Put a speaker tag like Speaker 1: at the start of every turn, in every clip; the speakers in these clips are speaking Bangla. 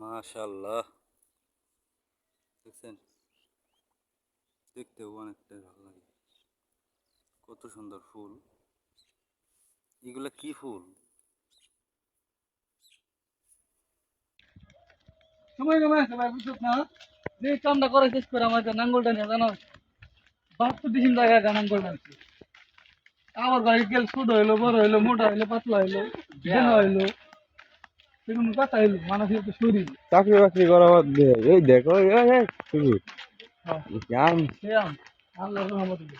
Speaker 1: মাশাআল্লাহ, দেখছেন? দেখতেও অনেকটাই ভালো লাগে। কত সুন্দর ফুল। এগুলা কি ফুল?
Speaker 2: সময় কমে আছে ভাই, বুঝছো না? যে কামটা করে শেষ করে আমাদের নাঙ্গলটা নিয়ে জানো 72 জায়গায় নাঙ্গলটা আছে। আমার ঘরে গেল ছোট হইলো, বড় হইলো, মোটা হইলো, পাতলা হইলো, ঘন হইলো, সেরকম কথা হইলো, মানুষের তো শরীর।
Speaker 3: চাকরি বাকরি করা বাদ দিয়ে এই দেখো শুধু
Speaker 2: হ্যাঁ,
Speaker 3: আম
Speaker 2: সে আল্লাহর রহমতে।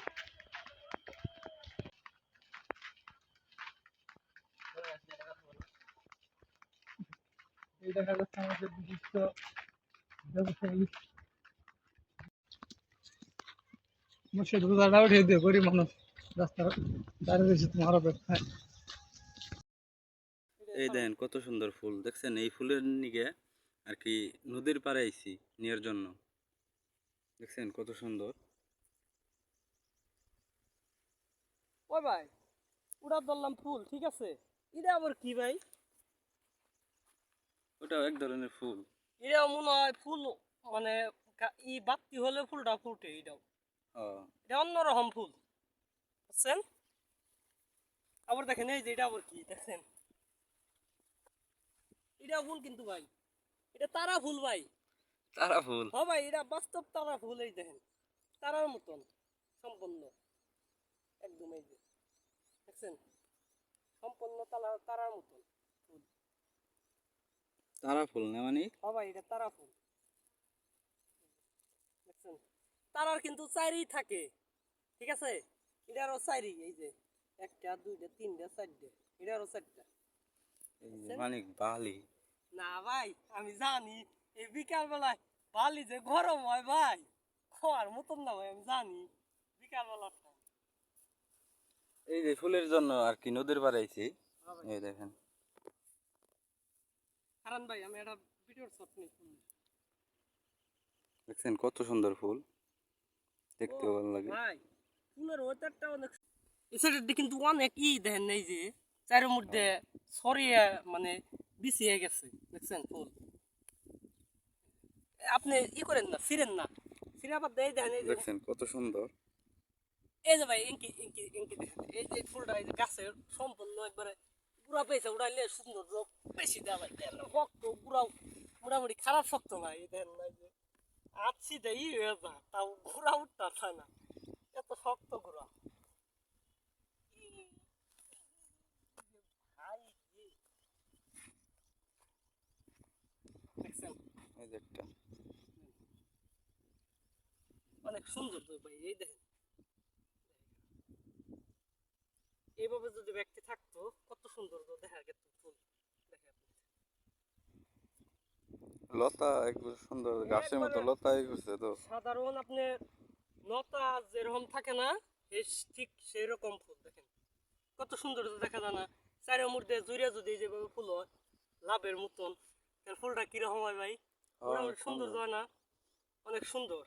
Speaker 2: এই দেখা যাচ্ছে আমাদের বিশিষ্ট ব্যবসায়ী মুর্শিদ রোজাটা উঠিয়ে দিয়ে গরিব মানুষ রাস্তার দাঁড়িয়ে রয়েছে তোমার অপেক্ষায়।
Speaker 1: এই দেখেন কত সুন্দর ফুল, দেখছেন? এই ফুলের নিকে আর কি নদীর পাড়ে আইছি নেওয়ার জন্য। দেখছেন কত সুন্দর।
Speaker 4: ও ভাই, ওটা ধরলাম ফুল, ঠিক আছে। এটা আবার কি ভাই?
Speaker 1: ওটাও এক ধরনের ফুল।
Speaker 4: এটা মনে হয় ফুল, মানে ই বাতি হলে ফুলটা ফুটে। এটাও
Speaker 1: হ্যাঁ,
Speaker 4: এটা অন্যরকম ফুল, বুঝছেন? আবার দেখেন এই যে এটা আবার কি দেখছেন, এটা ফুল কিন্তু ভাই, এটা তারা ফুল ভাই।
Speaker 1: তারা ফুল।
Speaker 4: হ্যাঁ ভাই, এটা বাস্তব তারা ফুল। এই দেখেন, তারার মতন সম্পূর্ণ, একদম এই যে দেখছেন, সম্পূর্ণ তারার মতন ফুল।
Speaker 1: তারা ফুল না মানে?
Speaker 4: হ্যাঁ ভাই, এটা তারা ফুল, দেখছেন? তারার কিন্তু চারি থাকে, ঠিক আছে। এটারও চারি, এই যে একটা, দুইটা, তিনটা, চারটা, এটারও চারটা।
Speaker 1: এই যে মানিক বালি।
Speaker 4: না ভাই, আমি জানি এই বিকাল বেলায় বালি যে গরম হয় ভাই, খাওয়ার মতন না ভাই, আমি জানি বিকাল বেলাটা।
Speaker 1: এই যে ফুলের জন্য আর কি নদীর পাড়ে আইছি। এই দেখেন
Speaker 4: কারণ ভাই আমি একটা ভিডিওর শট নিই।
Speaker 1: দেখছেন কত সুন্দর ফুল,
Speaker 4: ও
Speaker 1: দেখতেও ভালো লাগে।
Speaker 4: ভাই, ফুলের ওয়েদারটা অনেক, এই সাইডে কিন্তু অনেক দেখেন এই যে চারের মধ্যে ছড়িয়ে, মানে বিছিয়ে গেছে, দেখছেন ফুল। আপনি করেন না, ছিঁড়েন না, ছিঁড়ে আবার দেয় দেখেন এই যে,
Speaker 1: দেখছেন কত সুন্দর।
Speaker 4: এই যে ভাই ইঙ্কি ইঙ্কি ইঙ্কি দেখেন, এই যে ফুলটা এই যে গাছের সম্পূর্ণ একবারে পুরা পেয়েছে, উড়াইলে সৌন্দর্য বেশি দেওয়া ভাই। শক্ত পুরাও, মোটামুটি খারাপ শক্ত না, এই দেখেন না, এই যে আছি দেই হয়ে যা, তাও ঘোরা উঠতে না, এত শক্ত ঘোরা। দেখছেন
Speaker 1: এই যে একটা
Speaker 4: অনেক সুন্দর তো ভাই, এই দেখেন এইভাবে যদি ব্যক্তি থাকতো কত সুন্দর তো দেখা যেত ফুল। দেখেন
Speaker 1: লতা, একবার সুন্দর গাছের মতো
Speaker 4: একবারে
Speaker 1: লতা করছে তো।
Speaker 4: সাধারণ আপনি লতা যেরকম থাকে না, এই ঠিক সেই রকম ফুল। দেখেন কত সুন্দর তো দেখা যায় না, চারের মধ্যে জুড়ে যদি যেভাবে ফুল হয় লাভের মতন, তাহলে ফুলটা কিরকম হয় ভাই?
Speaker 1: হ্যাঁ,
Speaker 4: মোটামুটি
Speaker 1: অনেক
Speaker 4: সুন্দর
Speaker 1: সুন্দর।
Speaker 4: হয় না? অনেক সুন্দর।